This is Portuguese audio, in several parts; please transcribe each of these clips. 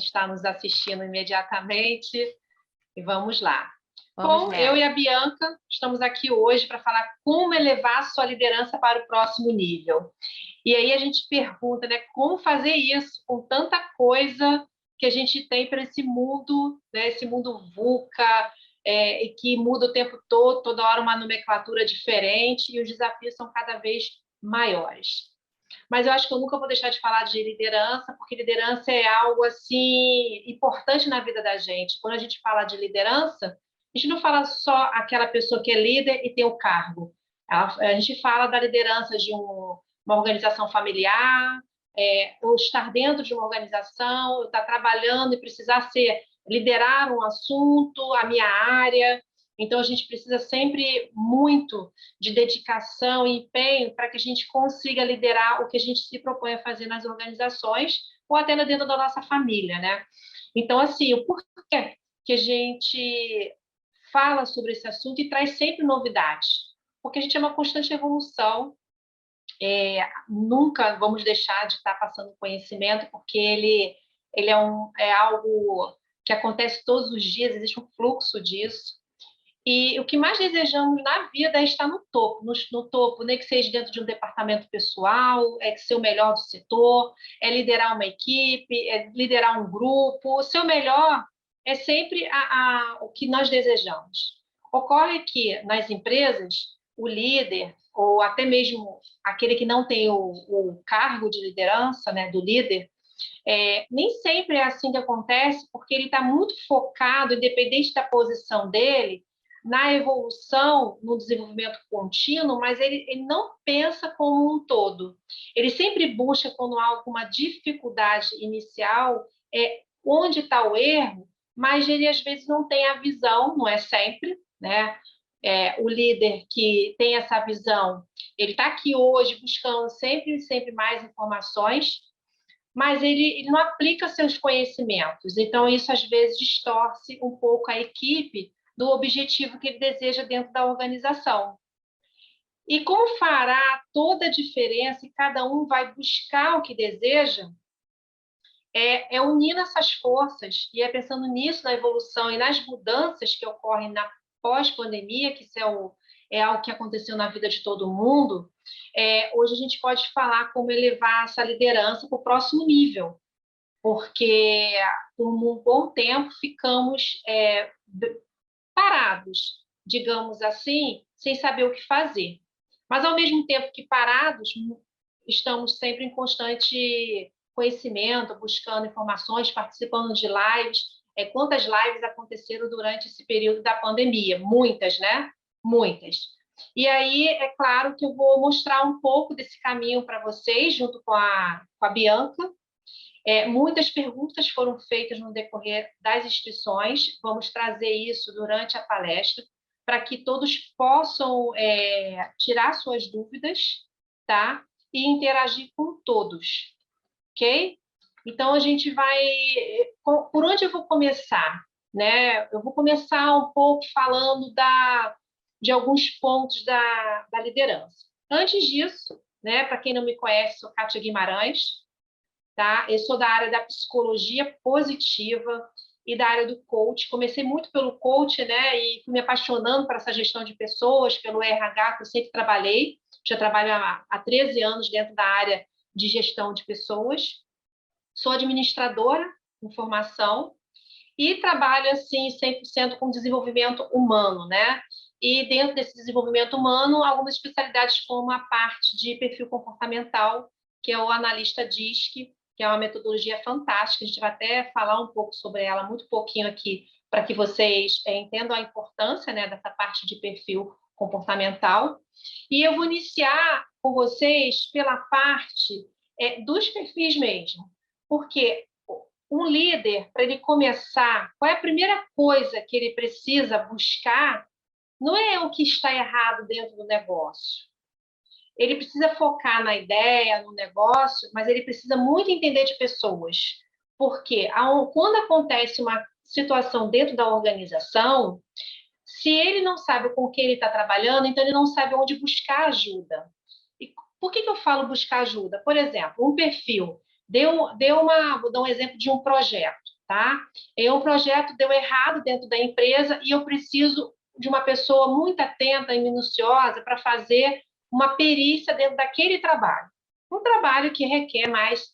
está nos assistindo imediatamente e vamos lá. Vamos Bom, nessa. eu e a Bianca estamos aqui hoje para falar como elevar sua liderança para o próximo nível. E aí a gente pergunta, né, como fazer isso com tanta coisa que a gente tem para esse mundo, né, esse mundo VUCA, e que muda o tempo todo, toda hora uma nomenclatura diferente e os desafios são cada vez maiores. Mas eu acho que eu nunca vou deixar de falar de liderança, porque liderança é algo assim importante na vida da gente. Quando a gente fala de liderança, a gente não fala só aquela pessoa que é líder e tem o cargo. A gente fala da liderança de uma organização familiar, ou estar dentro de uma organização, estar trabalhando e precisar liderar um assunto, a minha área. Então, a gente precisa sempre muito de dedicação e empenho para que a gente consiga liderar o que a gente se propõe a fazer nas organizações ou até dentro da nossa família, né? Então, assim, o porquê que a gente fala sobre esse assunto e traz sempre novidades? Porque a gente é uma constante evolução, nunca vamos deixar de estar passando conhecimento, porque ele é algo que acontece todos os dias, existe um fluxo disso. E o que mais desejamos na vida é estar no topo, no topo, nem que seja dentro de um departamento pessoal, é ser o melhor do setor, é liderar uma equipe, é liderar um grupo. O seu melhor é sempre o que nós desejamos. Ocorre que nas empresas, o líder, ou até mesmo aquele que não tem o cargo de liderança, né, do líder, nem sempre é assim que acontece, porque ele está muito focado, independente da posição dele, na evolução, no desenvolvimento contínuo, mas ele não pensa como um todo. Ele sempre busca, quando há alguma dificuldade inicial, onde está o erro, mas ele às vezes não tem a visão, não é sempre, né? O líder que tem essa visão, ele está aqui hoje buscando sempre mais informações, mas ele não aplica seus conhecimentos. Então, isso às vezes distorce um pouco a equipe do objetivo que ele deseja dentro da organização. E como fará toda a diferença e cada um vai buscar o que deseja, unindo essas forças e pensando nisso, na evolução e nas mudanças que ocorrem na pós-pandemia, que isso é algo que aconteceu na vida de todo mundo. Hoje a gente pode falar como elevar essa liderança para o próximo nível, porque por um bom tempo ficamos parados, digamos assim, sem saber o que fazer. Mas, ao mesmo tempo que parados, estamos sempre em constante conhecimento, buscando informações, participando de lives. Quantas lives aconteceram durante esse período da pandemia? Muitas, né? Muitas. E aí, é claro que eu vou mostrar um pouco desse caminho para vocês, junto com a Bianca. Muitas perguntas foram feitas no decorrer das inscrições, vamos trazer isso durante a palestra, para que todos possam tirar suas dúvidas, tá? E interagir com todos, ok? Então, a gente vai... Por onde eu vou começar? Né? Eu vou começar um pouco falando de alguns pontos da liderança. Antes disso, né, para quem não me conhece, sou Kátia Guimarães, tá? Eu sou da área da psicologia positiva e da área do coach. Comecei muito pelo coach, né? E fui me apaixonando por essa gestão de pessoas, pelo RH, que eu sempre trabalhei. Já trabalho há 13 anos dentro da área de gestão de pessoas. Sou administradora em formação e trabalho, assim, 100% com desenvolvimento humano, né? E dentro desse desenvolvimento humano, algumas especialidades como a parte de perfil comportamental, que é o analista DISC, que é uma metodologia fantástica. A gente vai até falar um pouco sobre ela, muito pouquinho aqui, para que vocês entendam a importância, né, dessa parte de perfil comportamental. E eu vou iniciar com vocês pela parte dos perfis mesmo, porque um líder, para ele começar, qual é a primeira coisa que ele precisa buscar? Não é o que está errado dentro do negócio. Ele precisa focar na ideia, no negócio, mas ele precisa muito entender de pessoas. Porque quando acontece uma situação dentro da organização, se ele não sabe com quem ele está trabalhando, então ele não sabe onde buscar ajuda. E por que eu falo buscar ajuda? Por exemplo, um perfil. Vou dar um exemplo de um projeto. tá? Um projeto deu errado dentro da empresa e eu preciso de uma pessoa muito atenta e minuciosa para fazer uma perícia dentro daquele trabalho. Um trabalho que requer mais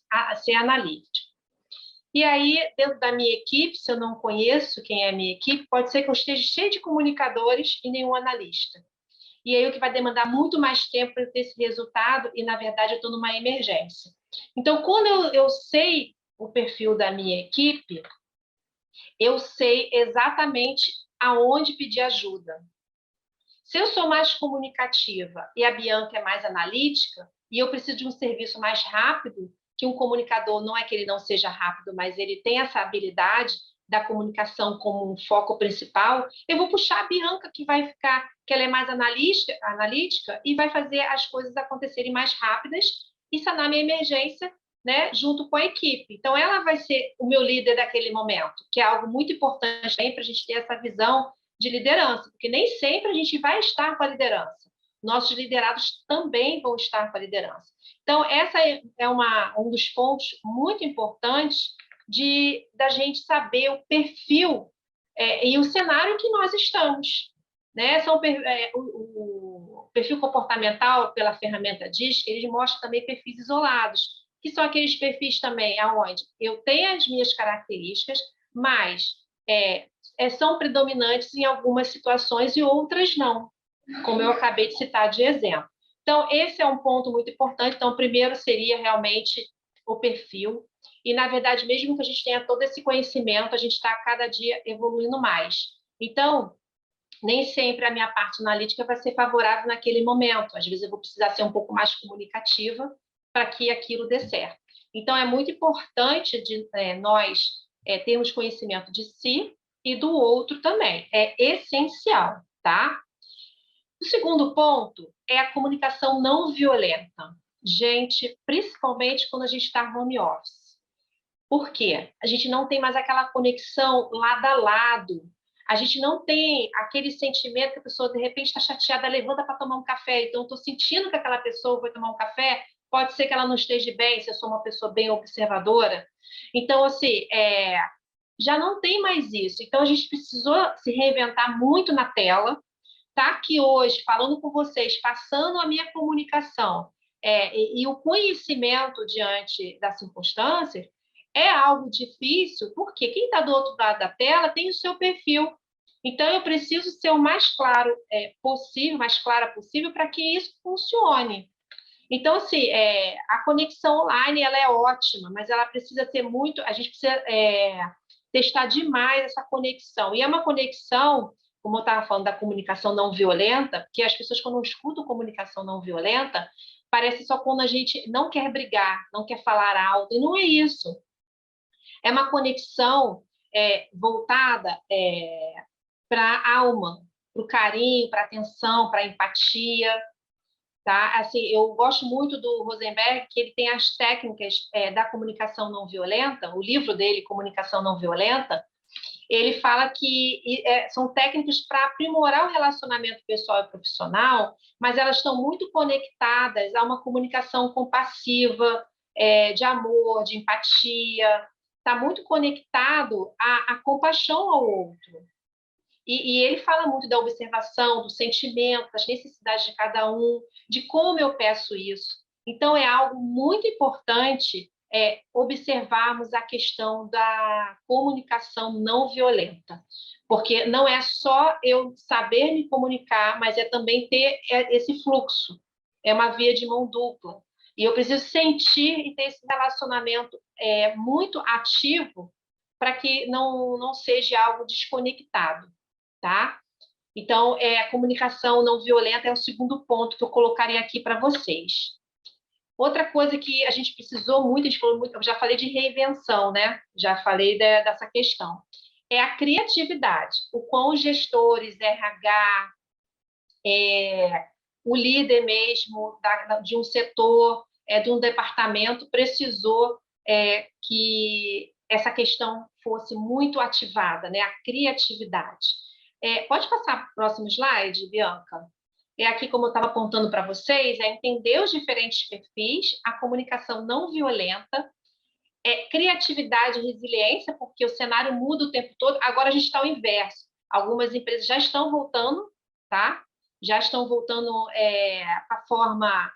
ser analítico. E aí, dentro da minha equipe, se eu não conheço quem é a minha equipe, pode ser que eu esteja cheio de comunicadores e nenhum analista. E aí o que vai demandar muito mais tempo para ter esse resultado e, na verdade, eu estou numa emergência. Então, quando eu sei o perfil da minha equipe, eu sei exatamente aonde pedir ajuda. Se eu sou mais comunicativa e a Bianca é mais analítica, e eu preciso de um serviço mais rápido, que um comunicador não é que ele não seja rápido, mas ele tem essa habilidade da comunicação como um foco principal, eu vou puxar a Bianca, que vai ficar, que ela é mais analítica e vai fazer as coisas acontecerem mais rápidas e sanar minha emergência, né, junto com a equipe. Então, ela vai ser o meu líder daquele momento, que é algo muito importante para a gente ter essa visão de liderança, porque nem sempre a gente vai estar com a liderança. Nossos liderados também vão estar com a liderança. Então, essa é um dos pontos muito importantes da gente saber o perfil e o cenário em que nós estamos. Né? O perfil comportamental, pela ferramenta DISC, ele mostra também perfis isolados, que são aqueles perfis também onde eu tenho as minhas características, mas são predominantes em algumas situações e outras não, como eu acabei de citar de exemplo. Então, esse é um ponto muito importante. Então, o primeiro seria realmente o perfil. E, na verdade, mesmo que a gente tenha todo esse conhecimento, a gente está cada dia evoluindo mais. Então, nem sempre a minha parte analítica vai ser favorável naquele momento. Às vezes eu vou precisar ser um pouco mais comunicativa para que aquilo dê certo. Então, é muito importante nós termos conhecimento de si e do outro também. É essencial, tá? O segundo ponto é a comunicação não violenta. Gente, principalmente quando a gente está home office. Por quê? A gente não tem mais aquela conexão lado a lado. A gente não tem aquele sentimento que a pessoa, de repente, está chateada, levanta para tomar um café. Então, estou sentindo que aquela pessoa vai tomar um café. Pode ser que ela não esteja bem, se eu sou uma pessoa bem observadora. Então, assim, já não tem mais isso. Então, a gente precisou se reinventar muito na tela. Tá aqui hoje, falando com vocês, passando a minha comunicação e o conhecimento diante das circunstâncias, é algo difícil, porque quem está do outro lado da tela tem o seu perfil. Então, eu preciso ser o mais claro possível, mais clara possível, para que isso funcione. Então, assim, a conexão online ela é ótima, mas ela precisa ter muito. A gente precisa testar demais essa conexão. E é uma conexão, como eu estava falando da comunicação não violenta, que as pessoas, quando escutam comunicação não violenta, parece só quando a gente não quer brigar, não quer falar alto, e não é isso. É uma conexão voltada para a alma, para o carinho, para a atenção, para a empatia. Tá? Assim, eu gosto muito do Rosenberg, que ele tem as técnicas da comunicação não violenta, o livro dele, Comunicação Não Violenta, ele fala que são técnicas para aprimorar o relacionamento pessoal e profissional, mas elas estão muito conectadas a uma comunicação compassiva, de amor, de empatia, está muito conectado à compaixão ao outro. E ele fala muito da observação, do sentimento, das necessidades de cada um, de como eu peço isso. Então, é algo muito importante observarmos a questão da comunicação não violenta, porque não é só eu saber me comunicar, mas é também ter esse fluxo. É uma via de mão dupla. E eu preciso sentir e ter esse relacionamento muito ativo para que não seja algo desconectado. Tá? Então, a comunicação não violenta é o segundo ponto que eu colocaria aqui para vocês. Outra coisa que a gente precisou muito, eu já falei de reinvenção, né? Já falei dessa questão. É a criatividade. O quão os gestores, RH, o líder mesmo de um setor, de um departamento, precisou que essa questão fosse muito ativada, né? A criatividade. Pode passar para o próximo slide, Bianca? Aqui, como eu estava apontando para vocês, é entender os diferentes perfis, a comunicação não violenta, criatividade e resiliência, porque o cenário muda o tempo todo. Agora a gente está ao inverso. Algumas empresas já estão voltando, tá? Já estão voltando para a forma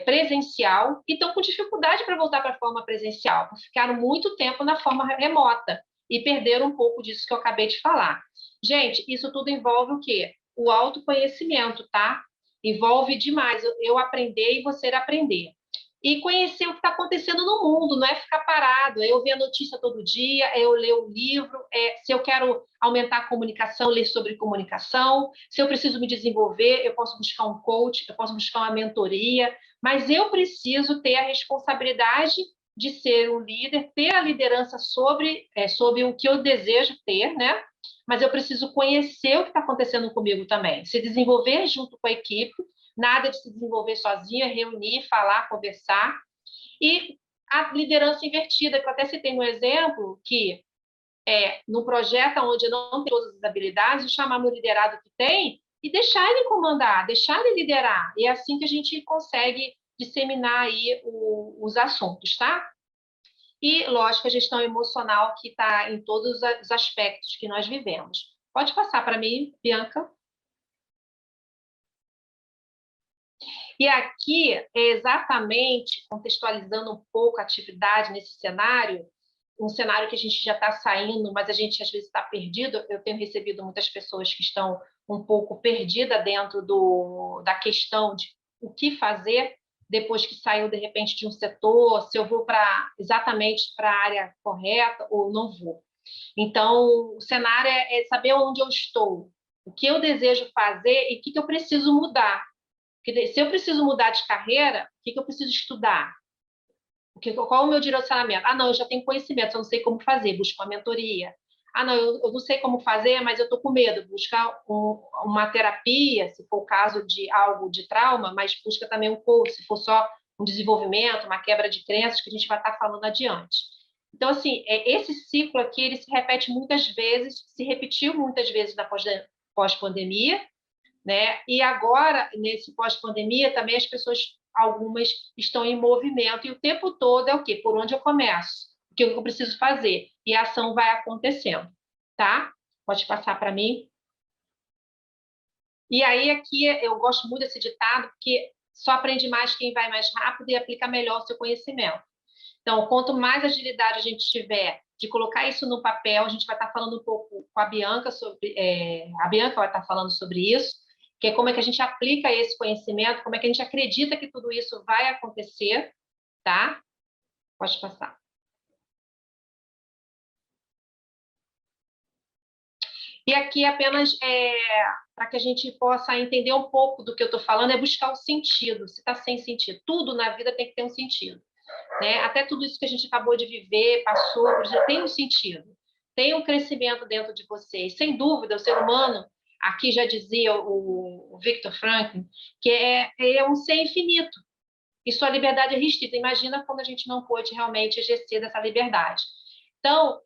presencial e estão com dificuldade para voltar para a forma presencial, porque ficaram muito tempo na forma remota e perderam um pouco disso que eu acabei de falar. Gente, isso tudo envolve o quê? O autoconhecimento, tá? Envolve demais eu aprender e você aprender. E conhecer o que está acontecendo no mundo, não é ficar parado, é eu ver a notícia todo dia, é eu ler o livro, se eu quero aumentar a comunicação, ler sobre comunicação, se eu preciso me desenvolver, eu posso buscar um coach, eu posso buscar uma mentoria, mas eu preciso ter a responsabilidade de ser um líder, ter a liderança sobre o que eu desejo ter, né? Mas eu preciso conhecer o que está acontecendo comigo também, se desenvolver junto com a equipe, nada de se desenvolver sozinha, reunir, falar, conversar. E a liderança invertida, que eu até citei no exemplo, que no projeto onde eu não tenho todas as habilidades, chamar meu liderado que tem e deixar ele comandar, deixar ele liderar. E é assim que a gente consegue disseminar aí os assuntos, tá? E, lógico, a gestão emocional que está em todos os aspectos que nós vivemos. Pode passar para mim, Bianca. E aqui é exatamente contextualizando um pouco a atividade nesse cenário, um cenário que a gente já está saindo, mas a gente às vezes está perdido. Eu tenho recebido muitas pessoas que estão um pouco perdidas dentro da questão de o que fazer depois que saiu, de repente, de um setor, se eu vou exatamente para a área correta ou não vou. Então, o cenário é saber onde eu estou, o que eu desejo fazer e o que eu preciso mudar. Porque se eu preciso mudar de carreira, o que eu preciso estudar? Qual é o meu direcionamento? Ah, não, eu já tenho conhecimento, eu não sei como fazer, busco uma mentoria. Ah, não, eu não sei como fazer, mas eu estou com medo, buscar uma terapia, se for o caso de algo de trauma, mas busca também um coach, se for só um desenvolvimento, uma quebra de crenças, que a gente vai estar falando adiante. Então, assim, esse ciclo aqui, ele se repete muitas vezes, se repetiu muitas vezes na pós-pandemia, né? E agora, nesse pós-pandemia, também as pessoas, algumas, estão em movimento, e o tempo todo é o quê? Por onde eu começo? O que eu preciso fazer? E a ação vai acontecendo, tá? Pode passar para mim. E aí, aqui, eu gosto muito desse ditado, porque só aprende mais quem vai mais rápido e aplica melhor o seu conhecimento. Então, quanto mais agilidade a gente tiver de colocar isso no papel, a gente vai estar falando um pouco com a Bianca a Bianca vai estar falando sobre isso, que é como é que a gente aplica esse conhecimento, como é que a gente acredita que tudo isso vai acontecer, tá? Pode passar. E aqui apenas para que a gente possa entender um pouco do que eu estou falando, é buscar o sentido, se está sem sentido. Tudo na vida tem que ter um sentido. Né? Até tudo isso que a gente acabou de viver, passou, já tem um sentido. Tem um crescimento dentro de vocês. Sem dúvida, o ser humano, aqui já dizia o Viktor Frankl, que é um ser infinito. E sua liberdade é restrita. Imagina quando a gente não pôde realmente exercer dessa liberdade. Então,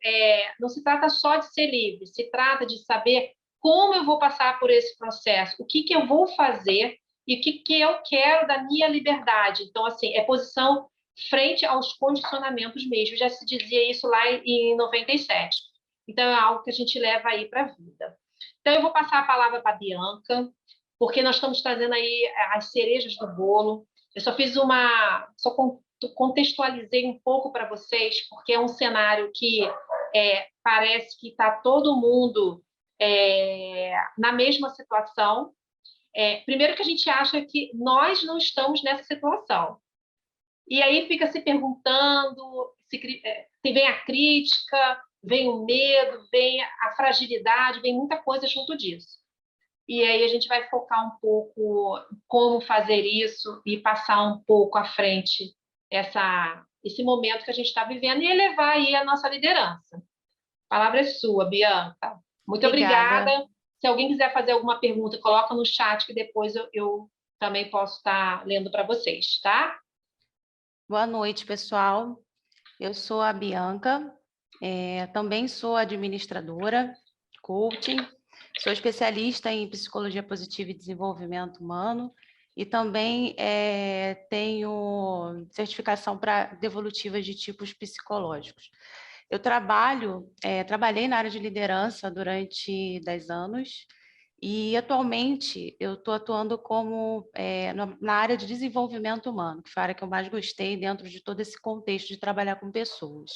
não se trata só de ser livre, se trata de saber como eu vou passar por esse processo, o que eu vou fazer e o que eu quero da minha liberdade. Então, assim, é posição frente aos condicionamentos mesmo. Já se dizia isso lá em 97. Então, é algo que a gente leva aí para a vida. Então, eu vou passar a palavra para a Bianca, porque nós estamos trazendo aí as cerejas do bolo. Eu só contextualizei um pouco para vocês, porque é um cenário que parece que está todo mundo na mesma situação. Primeiro que a gente acha que nós não estamos nessa situação. E aí fica se perguntando, vem a crítica, vem o medo, vem a fragilidade, vem muita coisa junto disso. E aí a gente vai focar um pouco como fazer isso e passar um pouco à frente esse momento que a gente está vivendo e elevar aí a nossa liderança. A palavra é sua, Bianca. Muito obrigada. Se alguém quiser fazer alguma pergunta, coloca no chat que depois eu também posso estar lendo para vocês, tá? Boa noite, pessoal. Eu sou a Bianca, também sou administradora, coaching, sou especialista em psicologia positiva e desenvolvimento humano e também tenho certificação para devolutivas de tipos psicológicos. Eu trabalhei na área de liderança durante 10 anos e atualmente eu estou atuando na área de desenvolvimento humano, que foi a área que eu mais gostei dentro de todo esse contexto de trabalhar com pessoas.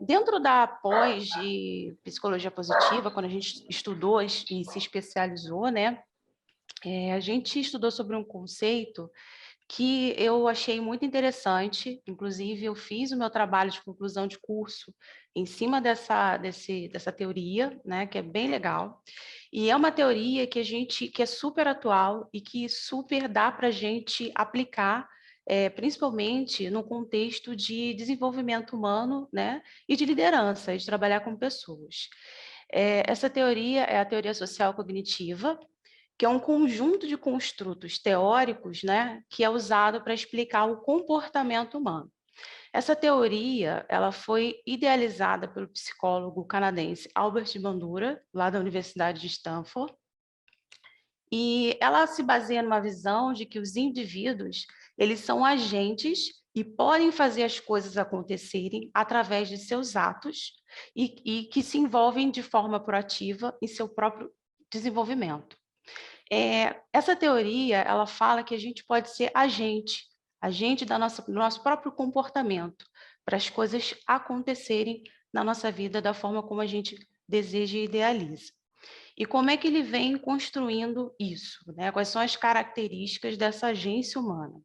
Dentro da pós de psicologia positiva, quando a gente estudou e se especializou, né, a gente estudou sobre um conceito que eu achei muito interessante, inclusive eu fiz o meu trabalho de conclusão de curso em cima dessa teoria, né, que é bem legal, e é uma teoria que é super atual e que super dá para a gente aplicar, principalmente no contexto de desenvolvimento humano, né, e de liderança, e de trabalhar com pessoas. Essa teoria é a teoria social cognitiva, que é um conjunto de construtos teóricos, né, que é usado para explicar o comportamento humano. Essa teoria, ela foi idealizada pelo psicólogo canadense Albert Bandura, lá da Universidade de Stanford, e ela se baseia numa visão de que os indivíduos, eles são agentes e podem fazer as coisas acontecerem através de seus atos e que se envolvem de forma proativa em seu próprio desenvolvimento. Essa teoria, ela fala que a gente pode ser agente do nosso próprio comportamento, para as coisas acontecerem na nossa vida da forma como a gente deseja e idealiza. E como é que ele vem construindo isso, né? Quais são as características dessa agência humana?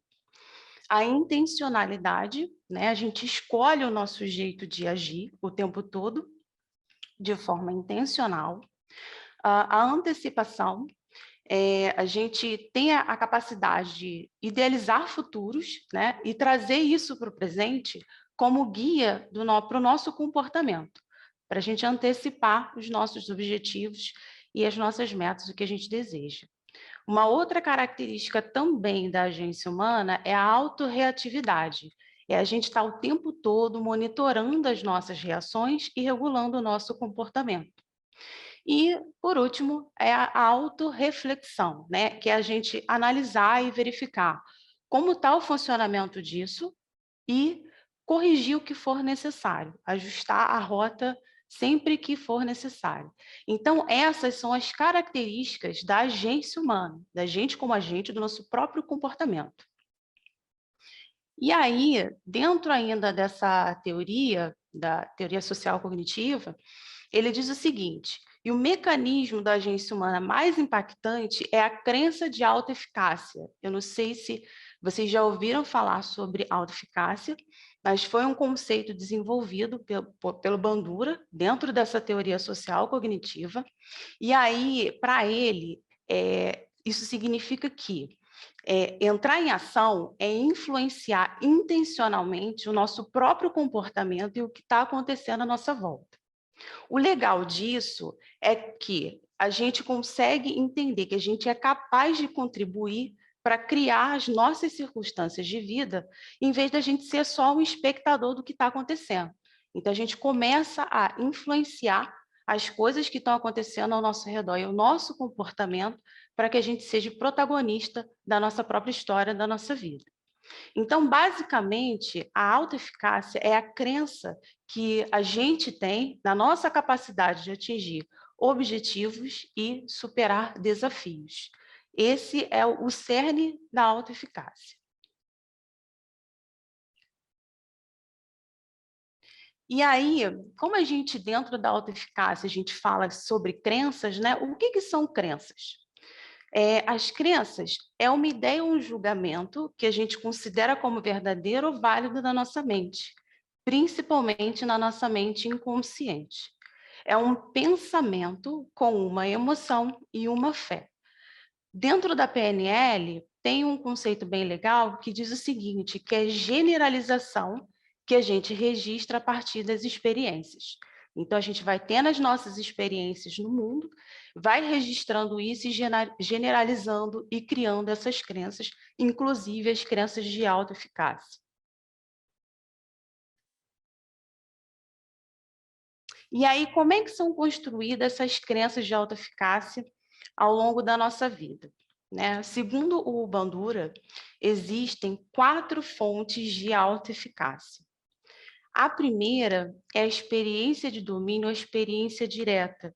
A intencionalidade, né? A gente escolhe o nosso jeito de agir o tempo todo, de forma intencional. A antecipação, a gente tem a capacidade de idealizar futuros, né, e trazer isso para o presente como guia para o nosso comportamento, para a gente antecipar os nossos objetivos e as nossas metas, o que a gente deseja. Uma outra característica também da agência humana é a autorreatividade. É a gente estar o tempo todo monitorando as nossas reações e regulando o nosso comportamento. E, por último, é a autorreflexão, né? Que é a gente analisar e verificar como está o funcionamento disso e corrigir o que for necessário, ajustar a rota sempre que for necessário. Então, essas são as características da agência humana, da gente como agente do nosso próprio comportamento. E aí, dentro ainda dessa teoria, da teoria social cognitiva, ele diz o seguinte: e o mecanismo da agência humana mais impactante é a crença de autoeficácia. Eu não sei se vocês já ouviram falar sobre autoeficácia, mas foi um conceito desenvolvido pelo Bandura, dentro dessa teoria social cognitiva. E aí, para ele, isso significa que entrar em ação é influenciar intencionalmente o nosso próprio comportamento e o que está acontecendo à nossa volta. O legal disso é que a gente consegue entender que a gente é capaz de contribuir para criar as nossas circunstâncias de vida, em vez da gente ser só um espectador do que está acontecendo. Então, a gente começa a influenciar as coisas que estão acontecendo ao nosso redor e o nosso comportamento para que a gente seja protagonista da nossa própria história, da nossa vida. Então, basicamente, a autoeficácia é a crença que a gente tem na nossa capacidade de atingir objetivos e superar desafios. Esse é o cerne da autoeficácia. E aí, como a gente, dentro da autoeficácia, a gente fala sobre crenças, né? O que são crenças? As crenças é uma ideia ou um julgamento que a gente considera como verdadeiro ou válido na nossa mente, principalmente na nossa mente inconsciente. É um pensamento com uma emoção e uma fé. Dentro da PNL, tem um conceito bem legal que diz o seguinte, que é generalização que a gente registra a partir das experiências. Então, a gente vai tendo as nossas experiências no mundo, vai registrando isso e generalizando e criando essas crenças, inclusive as crenças de autoeficácia. E aí, como é que são construídas essas crenças de autoeficácia ao longo da nossa vida? né? Segundo o Bandura, existem 4 fontes de autoeficácia. A primeira é a experiência de domínio, a experiência direta,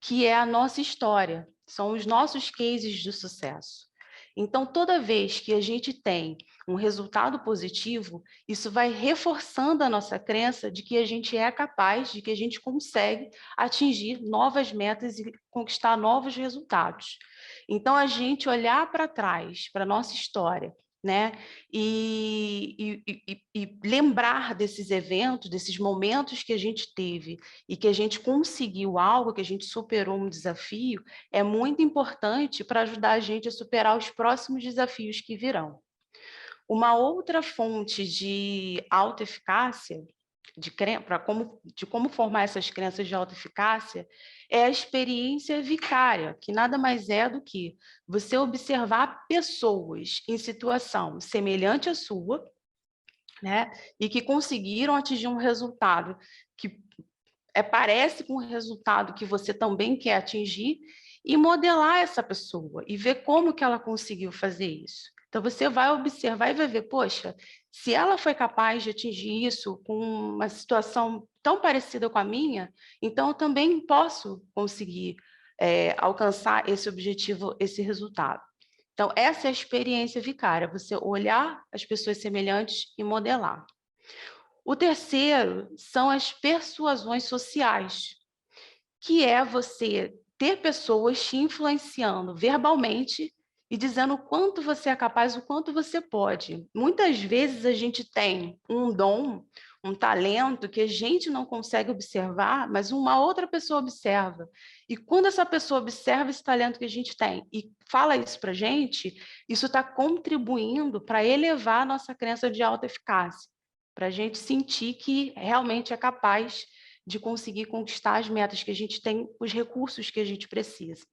que é a nossa história, são os nossos cases de sucesso. Então, toda vez que a gente tem um resultado positivo, isso vai reforçando a nossa crença de que a gente é capaz, de que a gente consegue atingir novas metas e conquistar novos resultados. Então, a gente olhar para trás, para a nossa história, né? E lembrar desses eventos, desses momentos que a gente teve e que a gente conseguiu algo, que a gente superou um desafio, é muito importante para ajudar a gente a superar os próximos desafios que virão. Uma outra fonte de autoeficácia, de como formar essas crenças de autoeficácia, é a experiência vicária, que nada mais é do que você observar pessoas em situação semelhante à sua, né, e que conseguiram atingir um resultado que parece com o resultado que você também quer atingir, e modelar essa pessoa e ver como que ela conseguiu fazer isso. Então, você vai observar e vai ver, poxa, se ela foi capaz de atingir isso com uma situação tão parecida com a minha, então eu também posso conseguir alcançar esse objetivo, esse resultado. Então, essa é a experiência vicária, você olhar as pessoas semelhantes e modelar. O terceiro são as persuasões sociais, que é você ter pessoas te influenciando verbalmente e dizendo o quanto você é capaz, o quanto você pode. Muitas vezes a gente tem um dom, um talento que a gente não consegue observar, mas uma outra pessoa observa. E quando essa pessoa observa esse talento que a gente tem e fala isso para a gente, isso está contribuindo para elevar a nossa crença de autoeficácia, para a gente sentir que realmente é capaz de conseguir conquistar as metas que a gente tem, os recursos que a gente precisa.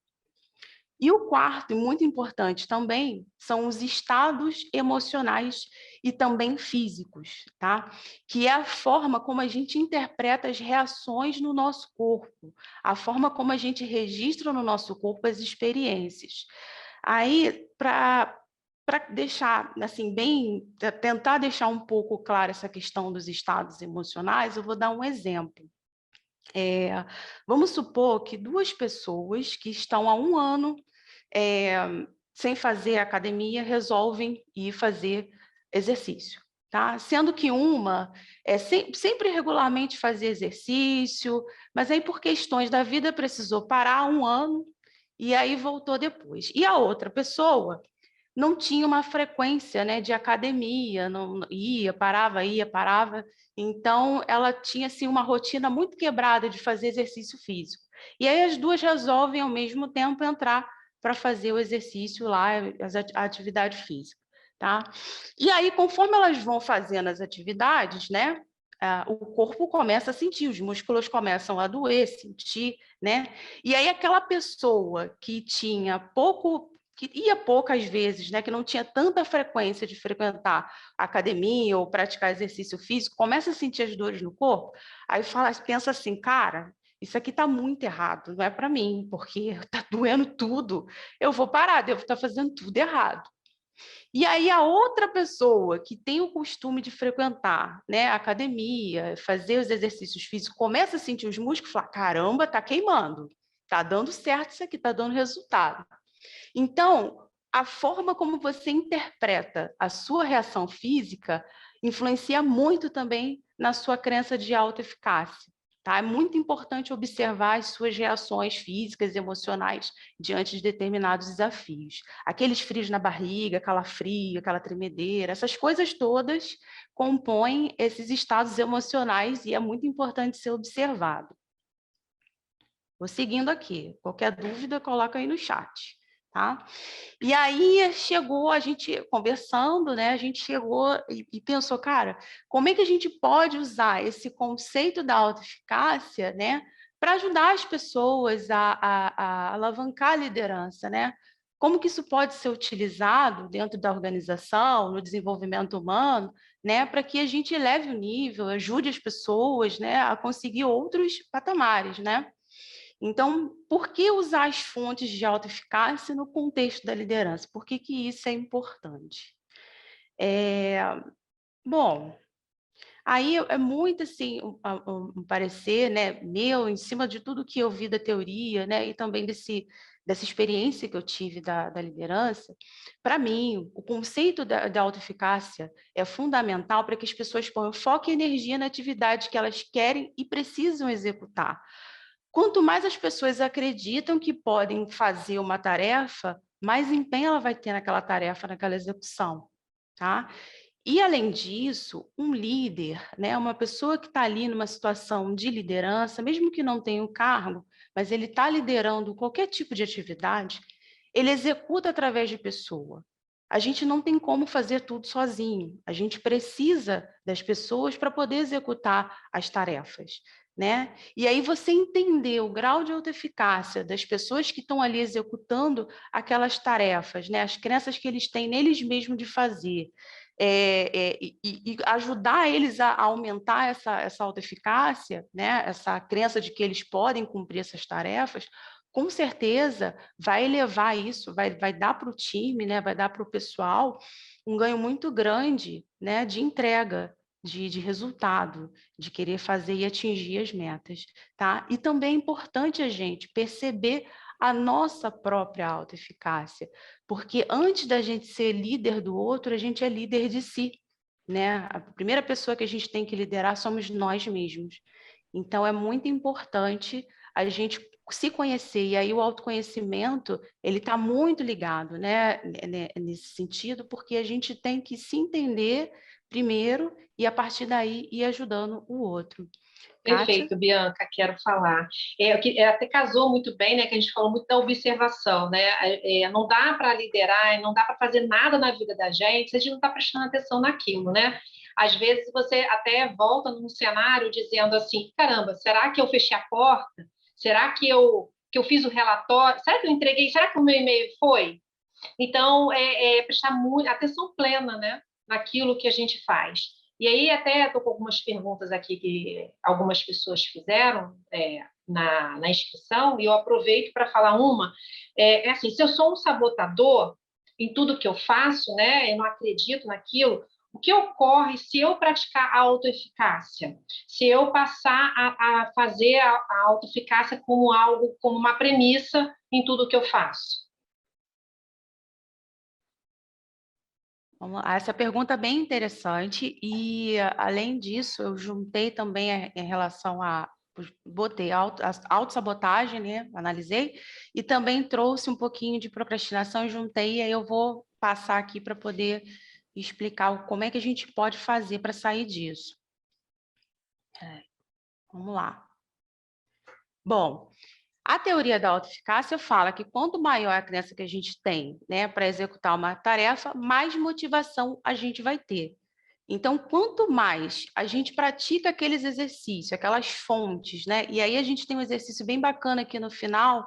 E o quarto, e muito importante também, são os estados emocionais e também físicos, tá? Que é a forma como a gente interpreta as reações no nosso corpo, a forma como a gente registra no nosso corpo as experiências. Aí, para deixar assim bem, tentar deixar um pouco clara essa questão dos estados emocionais, eu vou dar um exemplo. Vamos supor que 2 pessoas que estão há 1 ano eh, sem fazer academia resolvem ir fazer exercício, tá? Sendo que uma sempre regularmente fazia exercício, mas aí por questões da vida precisou parar 1 ano e aí voltou depois. E a outra pessoa não tinha uma frequência, né, de academia, não ia, parava. Então, ela tinha assim, uma rotina muito quebrada de fazer exercício físico. E aí as 2 resolvem, ao mesmo tempo, entrar para fazer o exercício lá, a atividade física. Tá? E aí, conforme elas vão fazendo as atividades, né, o corpo começa a sentir, os músculos começam a doer, sentir, né? E aí aquela pessoa que tinha que ia poucas vezes, né, que não tinha tanta frequência de frequentar a academia ou praticar exercício físico, começa a sentir as dores no corpo, aí pensa assim, cara, isso aqui está muito errado, não é para mim, porque está doendo tudo, eu vou parar, devo estar fazendo tudo errado. E aí a outra pessoa que tem o costume de frequentar, né, a academia, fazer os exercícios físicos, começa a sentir os músculos e fala, caramba, está queimando, está dando certo isso aqui, está dando resultado. Então, a forma como você interpreta a sua reação física influencia muito também na sua crença de autoeficácia. Tá? É muito importante observar as suas reações físicas e emocionais diante de determinados desafios. Aqueles frios na barriga, calafrio, aquela tremedeira, essas coisas todas compõem esses estados emocionais e é muito importante ser observado. Vou seguindo aqui. Qualquer dúvida, coloca aí no chat. Tá? E aí chegou, a gente conversando, né? A gente chegou e pensou, cara, como é que a gente pode usar esse conceito da autoeficácia, né, para ajudar as pessoas a alavancar a liderança, né? Como que isso pode ser utilizado dentro da organização, no desenvolvimento humano, né, para que a gente eleve o nível, ajude as pessoas, né, a conseguir outros patamares, né? Então, por que usar as fontes de autoeficácia no contexto da liderança? Por que que isso é importante? Bom, aí é muito assim um parecer, né, meu, em cima de tudo que eu vi da teoria, né, e também dessa experiência que eu tive da liderança. Para mim, o conceito da autoeficácia é fundamental para que as pessoas ponham foco e energia na atividade que elas querem e precisam executar. Quanto mais as pessoas acreditam que podem fazer uma tarefa, mais empenho ela vai ter naquela tarefa, naquela execução, tá? E, além disso, um líder, né, uma pessoa que está ali numa situação de liderança, mesmo que não tenha um cargo, mas ele está liderando qualquer tipo de atividade, ele executa através de pessoa. A gente não tem como fazer tudo sozinho, a gente precisa das pessoas para poder executar as tarefas, né? E aí você entender o grau de autoeficácia das pessoas que estão ali executando aquelas tarefas, né? As crenças que eles têm neles mesmos de fazer, e ajudar eles a aumentar essa autoeficácia, né? Essa crença de que eles podem cumprir essas tarefas, com certeza vai elevar isso, vai dar para o time, né? Vai dar para o pessoal um ganho muito grande, né? De entrega, de resultado, de querer fazer e atingir as metas, tá? E também é importante a gente perceber a nossa própria autoeficácia, porque antes da gente ser líder do outro, a gente é líder de si, né? A primeira pessoa que a gente tem que liderar somos nós mesmos. Então, é muito importante a gente se conhecer, e aí o autoconhecimento, ele está muito ligado, né, nesse sentido, porque a gente tem que se entender primeiro e, a partir daí, ir ajudando o outro. Kátia? Perfeito, Bianca, quero falar. Até casou muito bem, né? Que a gente falou muito da observação, né? Não dá para liderar, não dá para fazer nada na vida da gente se a gente não está prestando atenção naquilo, né? Às vezes você até volta num cenário dizendo assim: caramba, será que eu fechei a porta? Será que eu fiz o relatório? Será que eu entreguei? Será que o meu e-mail foi? Então, prestar muito, atenção plena, né, naquilo que a gente faz. E aí, até estou com algumas perguntas aqui que algumas pessoas fizeram na inscrição, e eu aproveito para falar uma. Assim, se eu sou um sabotador em tudo que eu faço, né, eu não acredito naquilo, o que ocorre se eu praticar a autoeficácia? Se eu passar a fazer a autoeficácia como algo, como uma premissa em tudo que eu faço? Vamos lá. Essa pergunta é bem interessante e, além disso, eu juntei também em relação a botei a autossabotagem, né? Analisei, e também trouxe um pouquinho de procrastinação e juntei, e aí eu vou passar aqui para poder explicar como é que a gente pode fazer para sair disso. Vamos lá. Bom, a teoria da autoeficácia fala que quanto maior a crença que a gente tem, né, para executar uma tarefa, mais motivação a gente vai ter. Então, quanto mais a gente pratica aqueles exercícios, aquelas fontes, né? E aí a gente tem um exercício bem bacana aqui no final,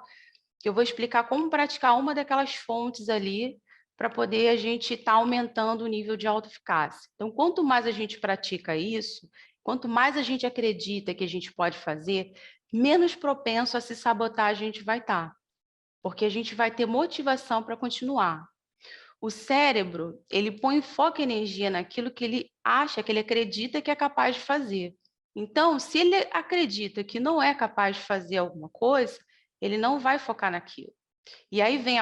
que eu vou explicar como praticar uma daquelas fontes ali, para poder a gente estar aumentando o nível de autoeficácia. Então, quanto mais a gente pratica isso, quanto mais a gente acredita que a gente pode fazer, menos propenso a se sabotar a gente vai estar, porque a gente vai ter motivação para continuar. O cérebro, ele põe foco e energia naquilo que ele acha, que ele acredita que é capaz de fazer. Então, se ele acredita que não é capaz de fazer alguma coisa, ele não vai focar naquilo. E aí vem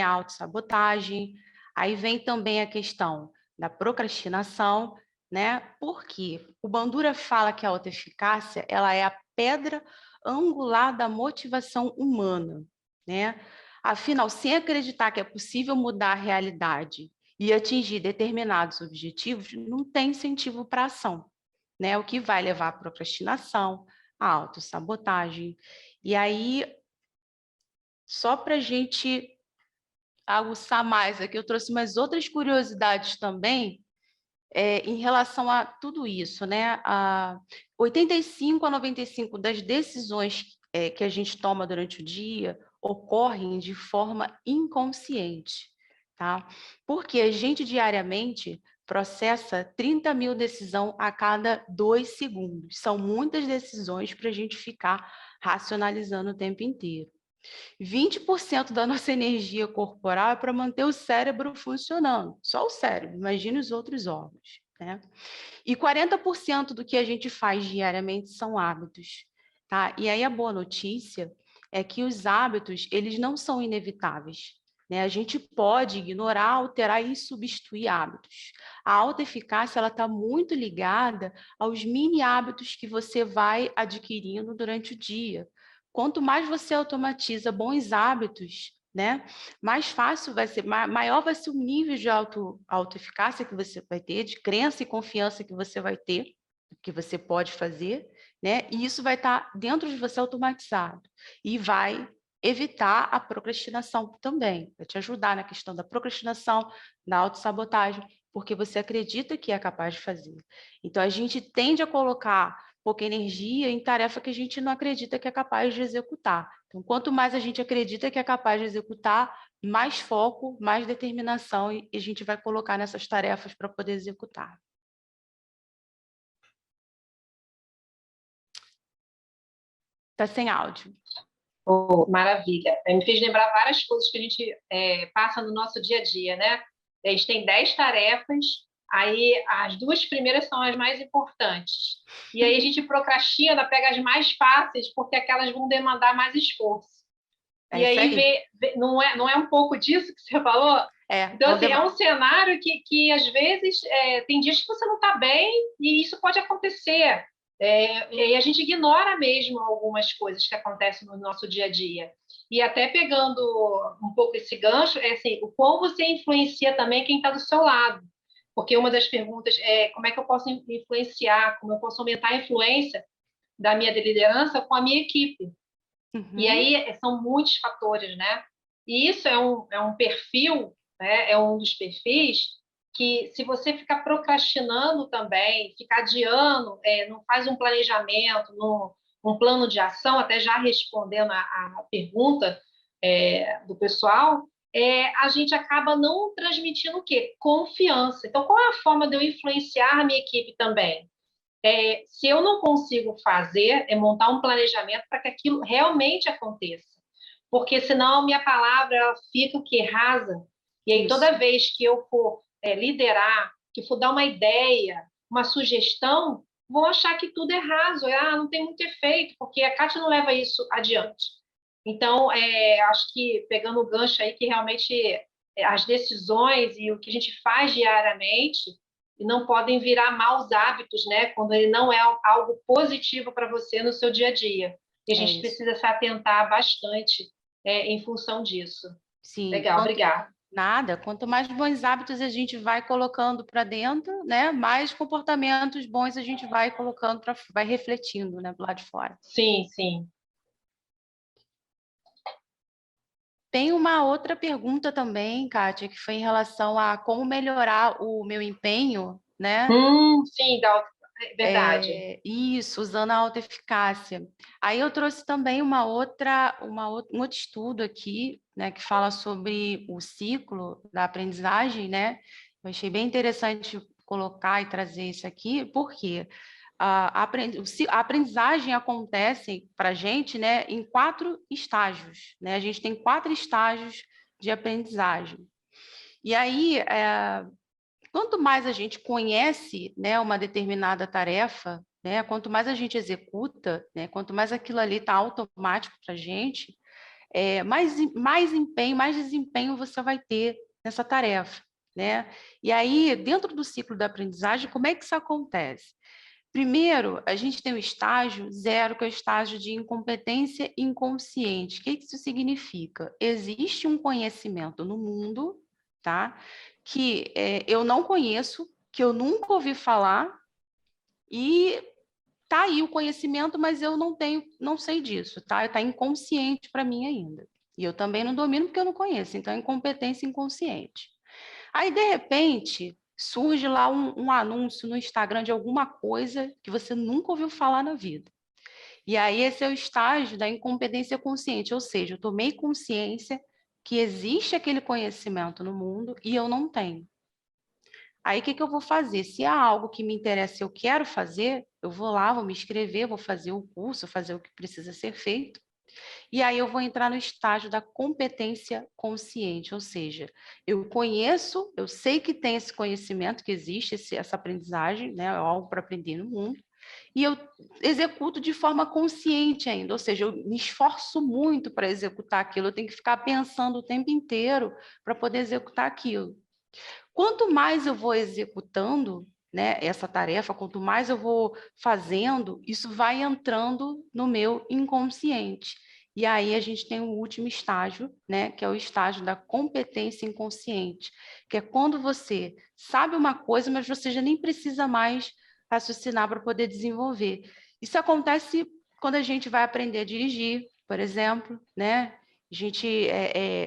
a autossabotagem, aí vem também a questão da procrastinação, né? Porque o Bandura fala que a autoeficácia, ela é a pedra angular da motivação humana, né? Afinal, sem acreditar que é possível mudar a realidade e atingir determinados objetivos, não tem incentivo para a ação, né? O que vai levar à procrastinação, à autossabotagem. E aí, só para a gente aguçar mais aqui, eu trouxe umas outras curiosidades também em relação a tudo isso, né? 85 a 95 das decisões que a gente toma durante o dia ocorrem de forma inconsciente, tá? Porque a gente diariamente processa 30 mil decisões a cada 2 segundos. São muitas decisões para a gente ficar racionalizando o tempo inteiro. 20% da nossa energia corporal é para manter o cérebro funcionando, só o cérebro, imagine os outros órgãos, né? E 40% do que a gente faz diariamente são hábitos, tá? E aí a boa notícia é que os hábitos, eles não são inevitáveis, né? A gente pode ignorar, alterar e substituir hábitos. A alta eficácia, ela está muito ligada aos mini hábitos que você vai adquirindo durante o dia. Quanto mais você automatiza bons hábitos, né, mais fácil vai ser, maior vai ser o nível de autoeficácia que você vai ter, de crença e confiança que você vai ter, que você pode fazer, né? E isso vai estar dentro de você automatizado e vai evitar a procrastinação também, vai te ajudar na questão da procrastinação, da autossabotagem, porque você acredita que é capaz de fazer. Então, a gente tende a colocar pouca energia em tarefa que a gente não acredita que é capaz de executar. Então, quanto mais a gente acredita que é capaz de executar, mais foco, mais determinação e a gente vai colocar nessas tarefas para poder executar. Está sem áudio. Oh, maravilha. Me fez lembrar várias coisas que a gente passa no nosso dia a dia, né? A gente tem 10 tarefas, aí as 2 primeiras são as mais importantes. E aí a gente procrastina, pega as mais fáceis, porque aquelas vão demandar mais esforço. É e aí não é um pouco disso que você falou? Então, assim, é um cenário que às vezes, tem dias que você não está bem e isso pode acontecer. E a gente ignora mesmo algumas coisas que acontecem no nosso dia a dia. E até pegando um pouco esse gancho, assim, o como você influencia também quem está do seu lado. Porque uma das perguntas é como é que eu posso influenciar, como eu posso aumentar a influência da minha liderança com a minha equipe. Uhum. E aí são muitos fatores, né? E isso é um perfil, né? É um dos perfis que, se você ficar procrastinando também, ficar adiando, não faz um planejamento, um plano de ação, até já respondendo a pergunta do pessoal, a gente acaba não transmitindo o quê? Confiança. Então, qual é a forma de eu influenciar a minha equipe também? Se eu não consigo fazer, montar um planejamento para que aquilo realmente aconteça. Porque senão a minha palavra fica o quê? Rasa. E aí, toda vez que eu for liderar, que for dar uma ideia, uma sugestão, vão achar que tudo é raso. Não tem muito efeito, porque a Kátia não leva isso adiante. Então, acho que, pegando o gancho aí, que realmente as decisões e o que a gente faz diariamente e não podem virar maus hábitos, né? Quando ele não é algo positivo para você no seu dia a dia. E a gente precisa se atentar bastante em função disso. Sim. Legal, obrigada. Nada, quanto mais bons hábitos a gente vai colocando para dentro, né? Mais comportamentos bons a gente vai colocando, vai refletindo, né, do lado de fora. Sim, sim. Tem uma outra pergunta também, Kátia, que foi em relação a como melhorar o meu empenho, né? Sim, verdade. Isso, usando a autoeficácia. Aí eu trouxe também um outro estudo aqui, né, que fala sobre o ciclo da aprendizagem, né? Eu achei bem interessante colocar e trazer isso aqui, porque a aprendizagem acontece para a gente, né, em 4 estágios, né? A gente tem 4 estágios de aprendizagem. E aí, quanto mais a gente conhece, né, uma determinada tarefa, né, quanto mais a gente executa, né, quanto mais aquilo ali está automático para a gente, mais empenho, mais desempenho você vai ter nessa tarefa, né? E aí, dentro do ciclo da aprendizagem, como é que isso acontece? Primeiro, a gente tem o estágio 0, que é o estágio de incompetência inconsciente. O que isso significa? Existe um conhecimento no mundo, tá? Que eu não conheço, que eu nunca ouvi falar, e tá aí o conhecimento, mas eu não sei disso, tá? Está inconsciente para mim ainda. E eu também não domino porque eu não conheço, então é incompetência inconsciente. Aí, de repente, surge lá um anúncio no Instagram de alguma coisa que você nunca ouviu falar na vida. E aí, esse é o estágio da incompetência consciente, ou seja, eu tomei consciência que existe aquele conhecimento no mundo e eu não tenho. Aí, o que eu vou fazer? Se há algo que me interessa, eu quero fazer, eu vou lá, vou me inscrever, vou fazer o curso, fazer o que precisa ser feito. E aí eu vou entrar no estágio da competência consciente, ou seja, eu conheço, eu sei que tem esse conhecimento, que existe essa aprendizagem, né, algo para aprender no mundo, e eu executo de forma consciente ainda, ou seja, eu me esforço muito para executar aquilo, eu tenho que ficar pensando o tempo inteiro para poder executar aquilo. Quanto mais eu vou executando, né, essa tarefa, quanto mais eu vou fazendo, isso vai entrando no meu inconsciente. E aí a gente tem o último estágio, né, que é o estágio da competência inconsciente, que é quando você sabe uma coisa, mas você já nem precisa mais raciocinar para poder desenvolver. Isso acontece quando a gente vai aprender a dirigir, por exemplo, né? A gente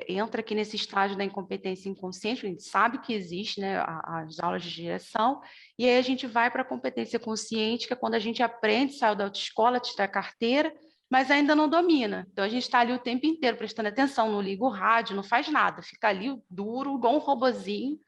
entra aqui nesse estágio da incompetência inconsciente, a gente sabe que existe, né, as aulas de direção, e aí a gente vai para a competência consciente, que é quando a gente aprende, saiu da autoescola, tira a carteira, mas ainda não domina. Então, a gente está ali o tempo inteiro prestando atenção, não liga o rádio, não faz nada, fica ali duro, igual um robozinho.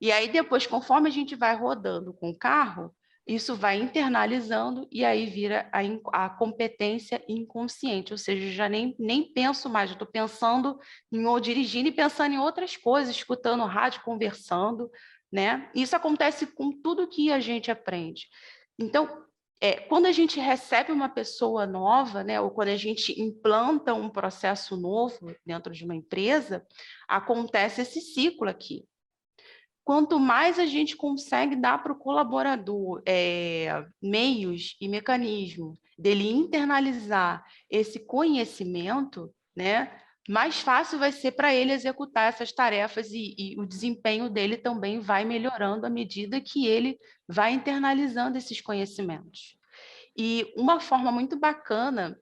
E aí, depois, conforme a gente vai rodando com o carro, isso vai internalizando e aí vira a competência inconsciente, ou seja, eu já nem penso mais, eu estou pensando ou dirigindo e pensando em outras coisas, escutando rádio, conversando, né? Isso acontece com tudo que a gente aprende. Então, quando a gente recebe uma pessoa nova, né, ou quando a gente implanta um processo novo dentro de uma empresa, acontece esse ciclo aqui. Quanto mais a gente consegue dar para o colaborador meios e mecanismos dele internalizar esse conhecimento, né, mais fácil vai ser para ele executar essas tarefas e o desempenho dele também vai melhorando à medida que ele vai internalizando esses conhecimentos. E uma forma muito bacana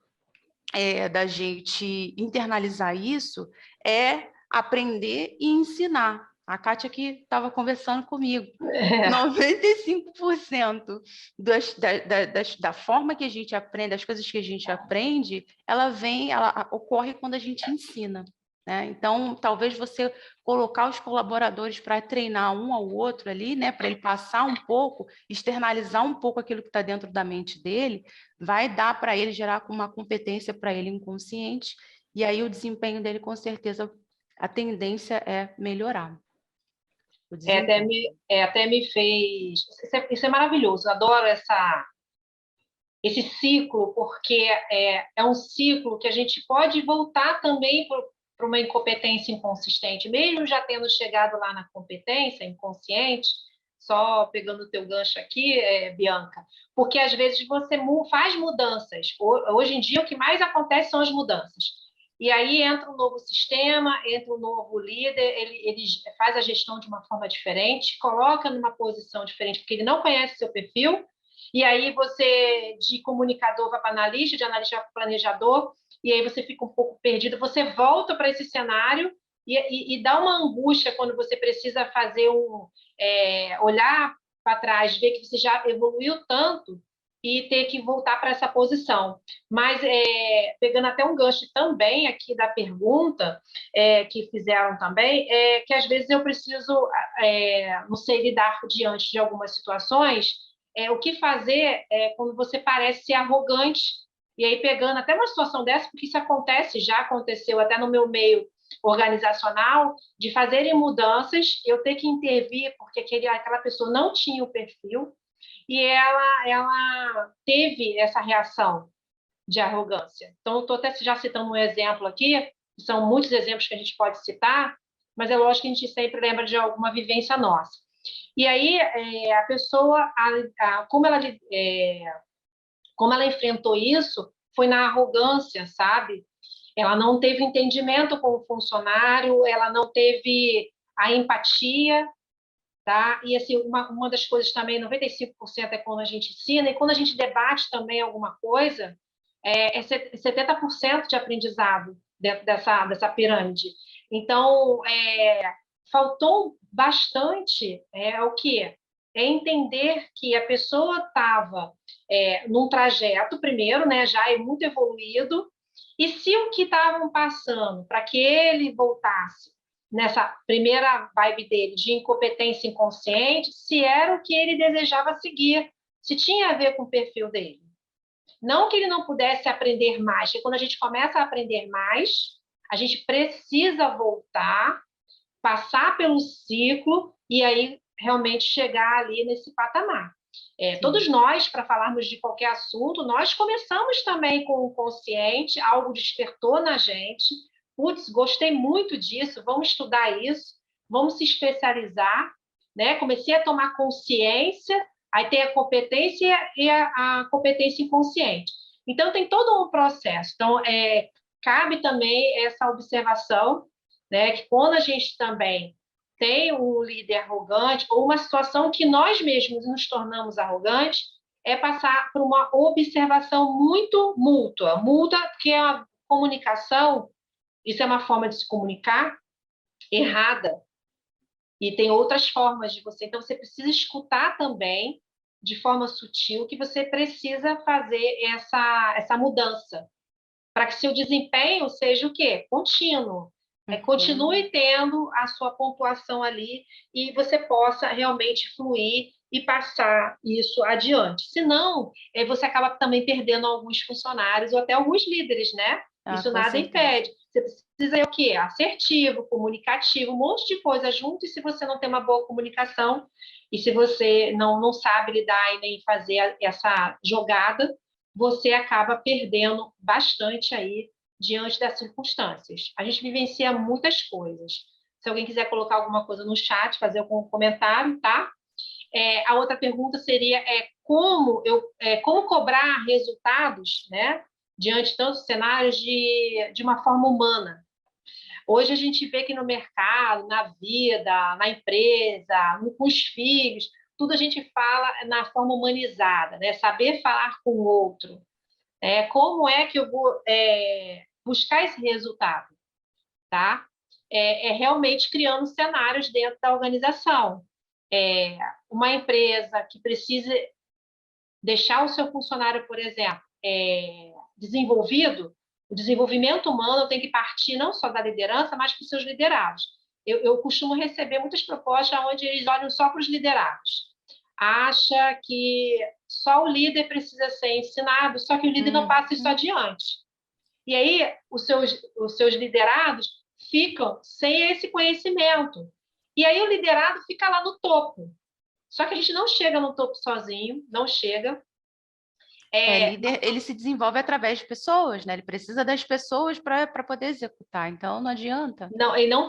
da gente internalizar isso é aprender e ensinar. A Kátia que estava conversando comigo. 95% da forma que a gente aprende, das coisas que a gente aprende, ela ocorre quando a gente ensina. Né? Então, talvez você colocar os colaboradores para treinar um ao outro ali, né, para ele passar um pouco, externalizar um pouco aquilo que está dentro da mente dele, vai dar para ele gerar uma competência para ele inconsciente, e aí o desempenho dele, com certeza, a tendência é melhorar. Até me fez. Isso é maravilhoso, eu adoro esse ciclo, porque é um ciclo que a gente pode voltar também para uma incompetência inconsistente, mesmo já tendo chegado lá na competência inconsciente, só pegando o teu gancho aqui, Bianca, porque às vezes você faz mudanças. Hoje em dia, o que mais acontece são as mudanças. E aí entra um novo sistema, entra um novo líder, ele faz a gestão de uma forma diferente, coloca numa posição diferente, porque ele não conhece seu perfil, e aí você, de comunicador, vai para analista, de analista vai para planejador, e aí você fica um pouco perdido, você volta para esse cenário e dá uma angústia quando você precisa fazer olhar para trás, ver que você já evoluiu tanto e ter que voltar para essa posição. Mas, pegando até um gancho também aqui da pergunta que fizeram também, que às vezes eu preciso, não sei, lidar diante de algumas situações, o que fazer quando você parece ser arrogante, e aí pegando até uma situação dessa, porque isso acontece, já aconteceu até no meu meio organizacional, de fazerem mudanças, eu ter que intervir, porque aquela pessoa não tinha o perfil, e ela teve essa reação de arrogância. Então, eu estou até já citando um exemplo aqui, são muitos exemplos que a gente pode citar, mas é lógico que a gente sempre lembra de alguma vivência nossa. E aí, a pessoa, como ela enfrentou isso, foi na arrogância, sabe? Ela não teve entendimento com o funcionário, ela não teve a empatia, tá? E assim, uma das coisas também, 95% é quando a gente ensina, e quando a gente debate também alguma coisa, é 70% de aprendizado dentro dessa pirâmide. Então, faltou bastante o quê? É entender que a pessoa estava num trajeto, primeiro, né, já é muito evoluído, e se o que estavam passando para que ele voltasse nessa primeira vibe dele de incompetência inconsciente, se era o que ele desejava seguir, se tinha a ver com o perfil dele. Não que ele não pudesse aprender mais, porque quando a gente começa a aprender mais, a gente precisa voltar, passar pelo ciclo e aí realmente chegar ali nesse patamar. Todos nós, para falarmos de qualquer assunto, nós começamos também com o consciente, algo despertou na gente. Putz, gostei muito disso, vamos estudar isso, vamos se especializar, né? Comecei a tomar consciência, aí tem a competência e a competência inconsciente. Então, tem todo um processo. Então, cabe também essa observação, né? Que quando a gente também tem um líder arrogante ou uma situação que nós mesmos nos tornamos arrogantes, é passar por uma observação muito mútua, porque a comunicação, isso é uma forma de se comunicar errada, e tem outras formas de você. Então, você precisa escutar também, de forma sutil, que você precisa fazer essa mudança, para que seu desempenho seja o quê? Contínuo. Continue tendo a sua pontuação ali e você possa realmente fluir e passar isso adiante. Senão, você acaba também perdendo alguns funcionários ou até alguns líderes, né? Isso nada impede. Você precisa ser o quê? Assertivo, comunicativo, um monte de coisa junto, e se você não tem uma boa comunicação e se você não sabe lidar e nem fazer essa jogada, você acaba perdendo bastante aí diante das circunstâncias. A gente vivencia muitas coisas. Se alguém quiser colocar alguma coisa no chat, fazer algum comentário, tá? A outra pergunta seria como cobrar resultados, né, diante de tantos cenários de uma forma humana. Hoje a gente vê que no mercado, na vida, na empresa, com os filhos, tudo a gente fala na forma humanizada, né? Saber falar com o outro. Como é que eu vou buscar esse resultado? Tá? Realmente criando cenários dentro da organização. Uma empresa que precisa deixar o seu funcionário, por exemplo, desenvolvido, o desenvolvimento humano tem que partir não só da liderança, mas para os seus liderados. Eu costumo receber muitas propostas onde eles olham só para os liderados. Acha que só o líder precisa ser ensinado, só que o líder não passa isso adiante. E aí, os seus liderados ficam sem esse conhecimento. E aí, o liderado fica lá no topo. Só que a gente não chega no topo sozinho, não chega. Líder, ele se desenvolve através de pessoas, né? Ele precisa das pessoas para poder executar, então não adianta. Não, ele não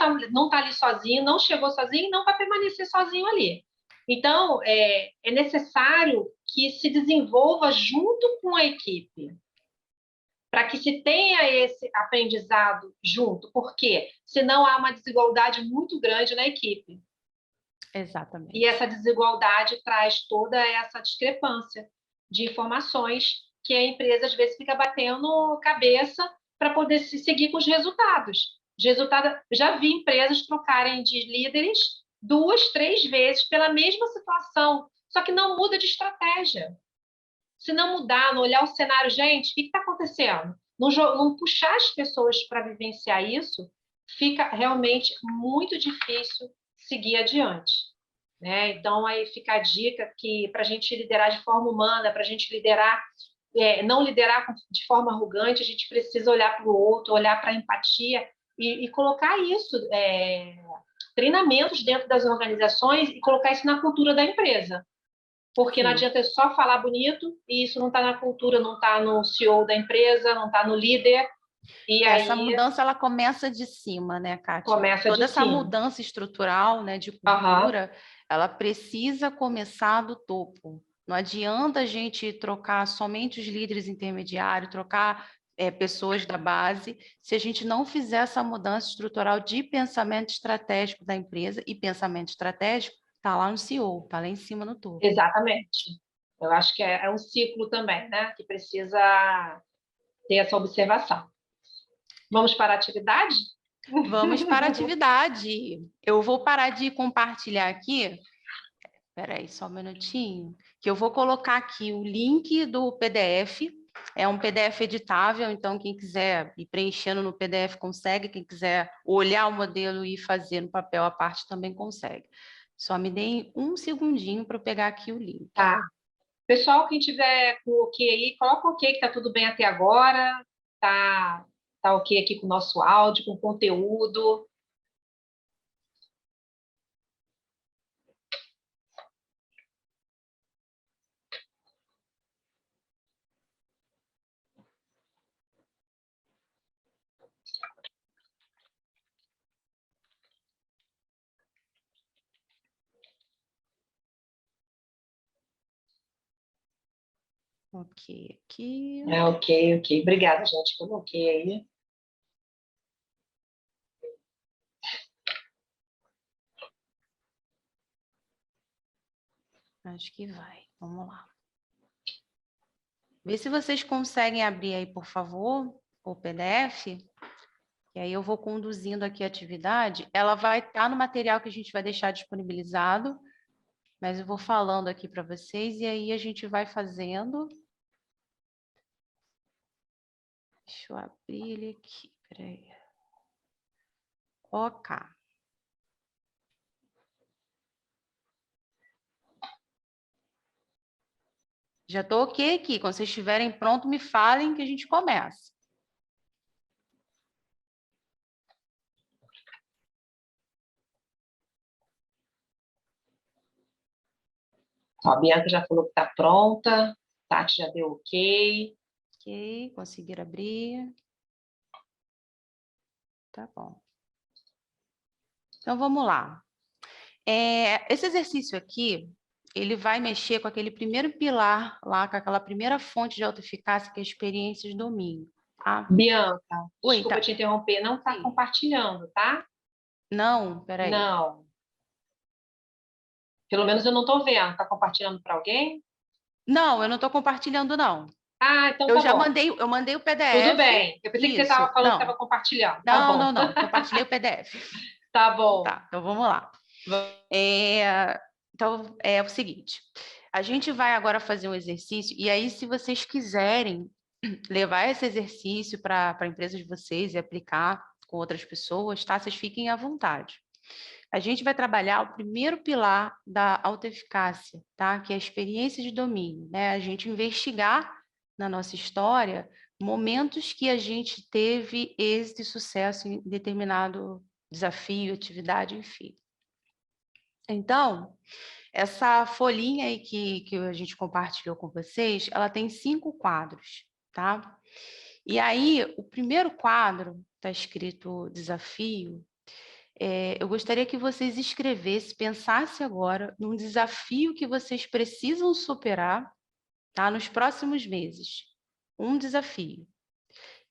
tá ali sozinho, não chegou sozinho e não vai permanecer sozinho ali. Então, é necessário que se desenvolva junto com a equipe, para que se tenha esse aprendizado junto, porque senão há uma desigualdade muito grande na equipe. Exatamente. E essa desigualdade traz toda essa discrepância de informações que a empresa, às vezes, fica batendo cabeça para poder se seguir com os resultados. Já vi empresas trocarem de líderes 2, 3 vezes pela mesma situação, só que não muda de estratégia. Se não mudar, não olhar o cenário, gente, o que está acontecendo? Não puxar as pessoas para vivenciar isso, fica realmente muito difícil seguir adiante. Né? Então, aí fica a dica que para a gente liderar de forma humana, para a gente liderar, não liderar de forma arrogante, a gente precisa olhar para o outro, olhar para a empatia e colocar isso, treinamentos dentro das organizações e colocar isso na cultura da empresa. Porque não adianta só falar bonito e isso não está na cultura, não está no CEO da empresa, não está no líder. E essa aí, mudança ela começa de cima, né, Kátia? Começa Toda de essa cima. mudança estrutural, né, de cultura, ela precisa começar do topo. Não adianta a gente trocar somente os líderes intermediários, trocar pessoas da base, se a gente não fizer essa mudança estrutural de pensamento estratégico da empresa, e pensamento estratégico está lá no CEO, está lá em cima no topo. Exatamente. Eu acho que é um ciclo também, né? Que precisa ter essa observação. Vamos para a atividade? Vamos para a atividade. Eu vou parar de compartilhar aqui. Espera aí, só um minutinho. Que eu vou colocar aqui o link do PDF É um PDF editável, então quem quiser ir preenchendo no PDF consegue, quem quiser olhar o modelo e fazer no papel à parte também consegue. Só me deem um segundinho para eu pegar aqui o link. Tá. Pessoal, quem tiver com o ok aí, coloca o ok que tá tudo bem até agora. Tá ok aqui com o nosso áudio, com o conteúdo. Ok, aqui. Ok, ok. Obrigada, gente, pelo ok aí. Acho que vai. Vamos lá. Vê se vocês conseguem abrir aí, por favor, o PDF. E aí eu vou conduzindo aqui a atividade. Ela vai estar no material que a gente vai deixar disponibilizado, mas eu vou falando aqui para vocês e aí a gente vai fazendo. Deixa eu abrir ele aqui, peraí. Ok. Já estou ok aqui. Quando vocês estiverem prontos, me falem que a gente começa. Ó, a Bianca já falou que está pronta. Tati já deu ok. Ok, conseguir abrir. Tá bom. Então, vamos lá. Esse exercício aqui, ele vai mexer com aquele primeiro pilar lá, com aquela primeira fonte de autoeficácia, que é a experiência de domínio. Tá? Bianca, Oi, desculpa tá. te interromper, não está Sim. compartilhando, tá? Não, peraí. Não. Pelo menos eu não estou vendo. Está compartilhando para alguém? Não, eu não estou compartilhando, não. Ah, então Eu tá já bom. mandei o Tudo PDF. bem. Eu pensei que você Isso. estava falando que Não, estava compartilhando. Tá não, bom. não, não. Compartilhei o PDF. Tá bom. Tá, então vamos lá. Então, é o seguinte. A gente vai agora fazer um exercício, e aí, se vocês quiserem levar esse exercício para a empresa de vocês e aplicar com outras pessoas, tá? Vocês fiquem à vontade. A gente vai trabalhar o primeiro pilar da autoeficácia, tá? Que é a experiência de domínio, né? A gente investigar na nossa história momentos que a gente teve êxito e sucesso em determinado desafio, atividade, enfim. Então, essa folhinha aí que a gente compartilhou com vocês, ela tem 5 quadros, tá? E aí, o primeiro quadro está escrito desafio. Eu gostaria que vocês escrevessem, pensassem agora num desafio que vocês precisam superar, tá? Nos próximos meses. Um desafio.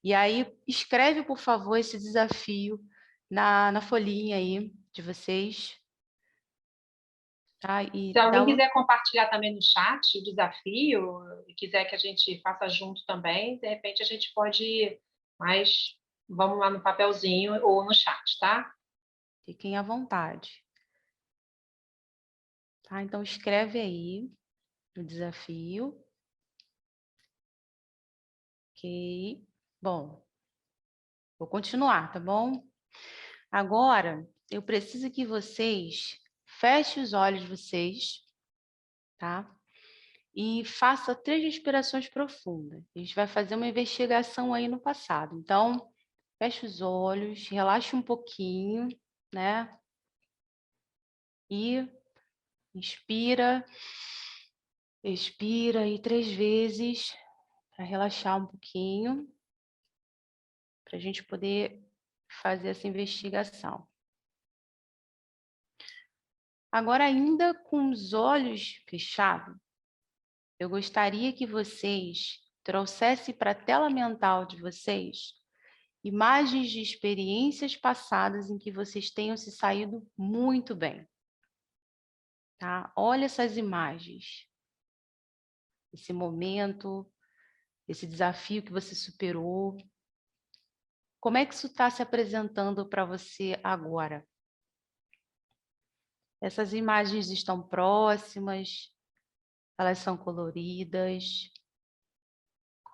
E aí, escreve, por favor, esse desafio na folhinha aí de vocês. Tá? E Se dá alguém uma... quiser compartilhar também no chat o desafio e quiser que a gente faça junto também, de repente a gente pode, mas vamos lá no papelzinho ou no chat, tá? Fiquem à vontade. Tá? Então, escreve aí o desafio. Ok. Bom, vou continuar, tá bom? Agora, eu preciso que vocês fechem os olhos de vocês, tá? E faça 3 respirações profundas. A gente vai fazer uma investigação aí no passado. Então, feche os olhos, relaxe um pouquinho, né? E inspira, expira aí 3 vezes para relaxar um pouquinho, para a gente poder fazer essa investigação. Agora, ainda com os olhos fechados, eu gostaria que vocês trouxessem para a tela mental de vocês imagens de experiências passadas em que vocês tenham se saído muito bem. Tá? Olha essas imagens, esse momento, esse desafio que você superou. Como é que isso está se apresentando para você agora? Essas imagens estão próximas? Elas são coloridas?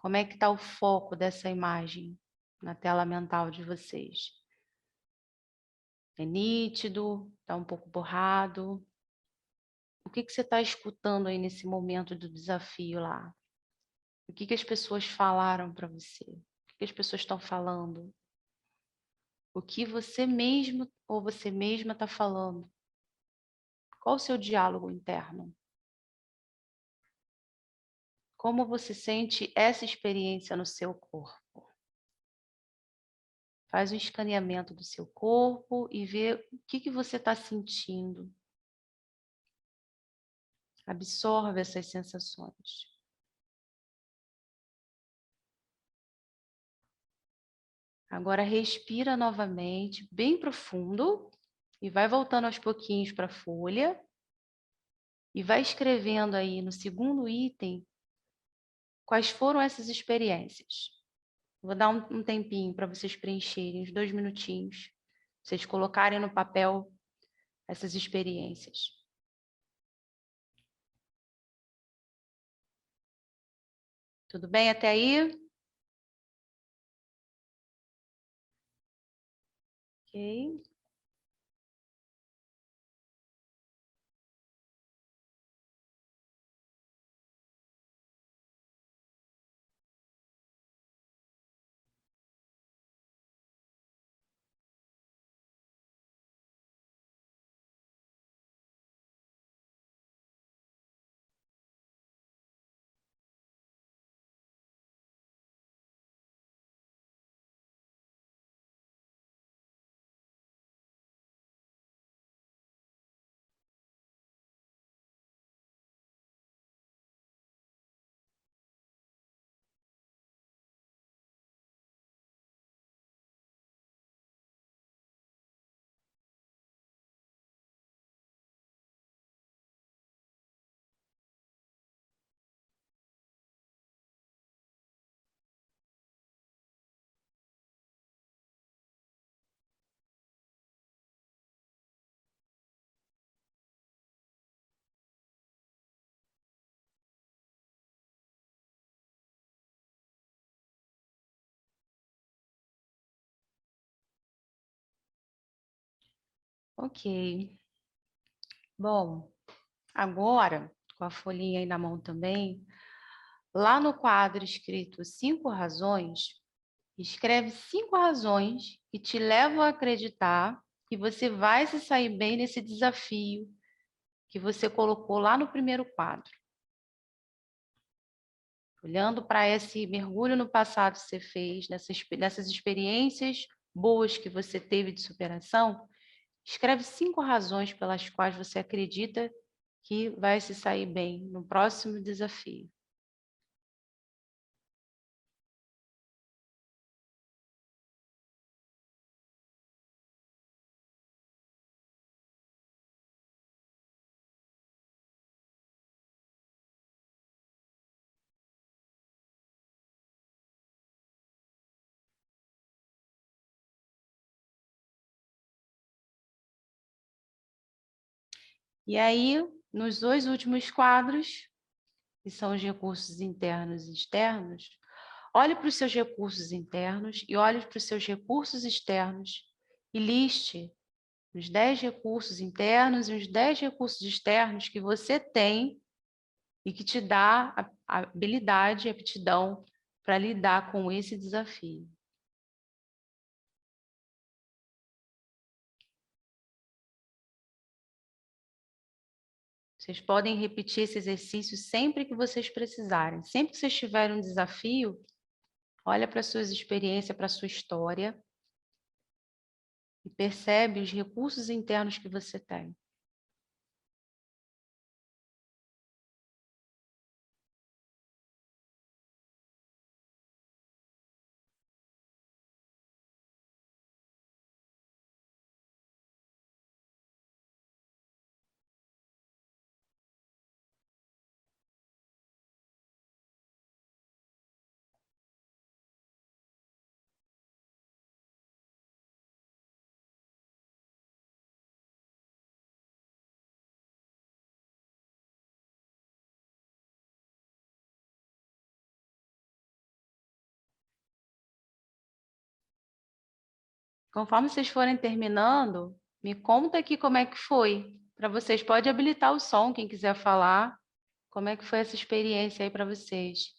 Como é que está o foco dessa imagem na tela mental de vocês? É nítido? Está um pouco borrado? O que você está escutando aí nesse momento do desafio lá? O que as pessoas falaram para você? O que as pessoas estão falando? O que você mesmo ou você mesma está falando? Qual o seu diálogo interno? Como você sente essa experiência no seu corpo? Faz um escaneamento do seu corpo e vê o que você está sentindo. Absorve essas sensações. Agora respira novamente, bem profundo, e vai voltando aos pouquinhos para a folha. E vai escrevendo aí no segundo item quais foram essas experiências. Vou dar um tempinho para vocês preencherem, uns 2 minutinhos. Vocês colocarem no papel essas experiências. Tudo bem até aí? Ok. Ok. Bom, agora, com a folhinha aí na mão também, lá no quadro escrito 5 razões, escreve 5 razões que te levam a acreditar que você vai se sair bem nesse desafio que você colocou lá no primeiro quadro. Olhando para esse mergulho no passado que você fez, nessas experiências boas que você teve de superação, escreve 5 razões pelas quais você acredita que vai se sair bem no próximo desafio. E aí, nos 2 últimos quadros, que são os recursos internos e externos, olhe para os seus recursos internos e olhe para os seus recursos externos e liste os 10 recursos internos e os 10 recursos externos que você tem e que te dá a habilidade e aptidão para lidar com esse desafio. Vocês podem repetir esse exercício sempre que vocês precisarem. Sempre que vocês tiverem um desafio, olha para as suas experiências, para a sua história e percebe os recursos internos que você tem. Conforme vocês forem terminando, me conta aqui como é que foi. Para vocês, pode habilitar o som, quem quiser falar. Como é que foi essa experiência aí para vocês?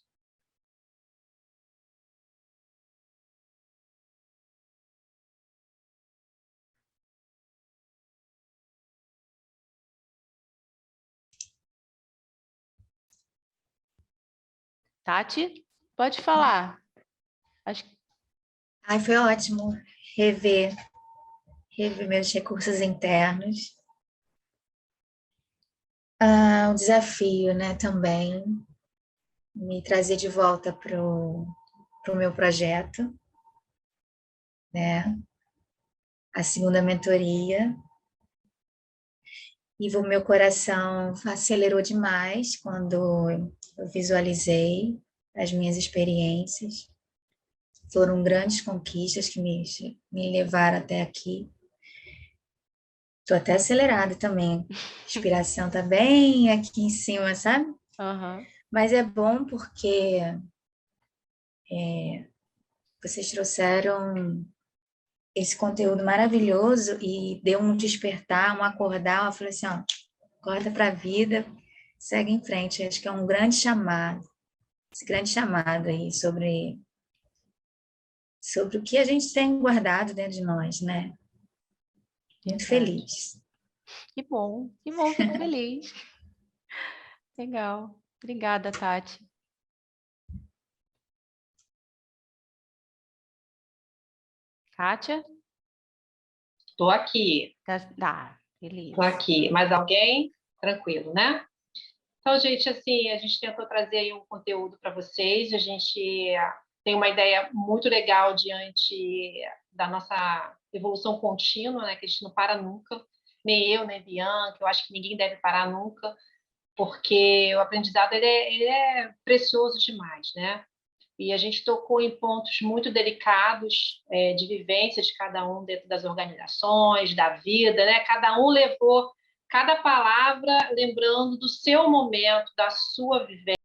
Tati, pode falar. Acho que Ai, foi ótimo rever meus recursos internos. Um desafio, né, também, me trazer de volta pro meu projeto, né, a segunda mentoria. E o meu coração acelerou demais quando eu visualizei as minhas experiências. Foram grandes conquistas que me levaram até aqui. Estou até acelerada também. A inspiração está bem aqui em cima, sabe? Uhum. Mas é bom porque vocês trouxeram esse conteúdo maravilhoso e deu um despertar, um acordar. Eu falei assim, ó, acorda para a vida, segue em frente. Acho que é um grande chamado, esse grande chamado aí sobre o que a gente tem guardado dentro de nós, né? Muito Verdade. feliz. Que bom, fico feliz. Legal. Obrigada, Tati. Kátia? Estou aqui, Beleza. estou aqui. Mais alguém? Tranquilo, né? Então, gente, assim, a gente tentou trazer aí um conteúdo para vocês. A gente tem uma ideia muito legal diante da nossa evolução contínua, né? Que a gente não para nunca. Nem eu, nem Bianca. Eu acho que ninguém deve parar nunca, porque o aprendizado ele é precioso demais, né? E a gente tocou em pontos muito delicados de vivência de cada um dentro das organizações, da vida, né? Cada um levou cada palavra lembrando do seu momento, da sua vivência.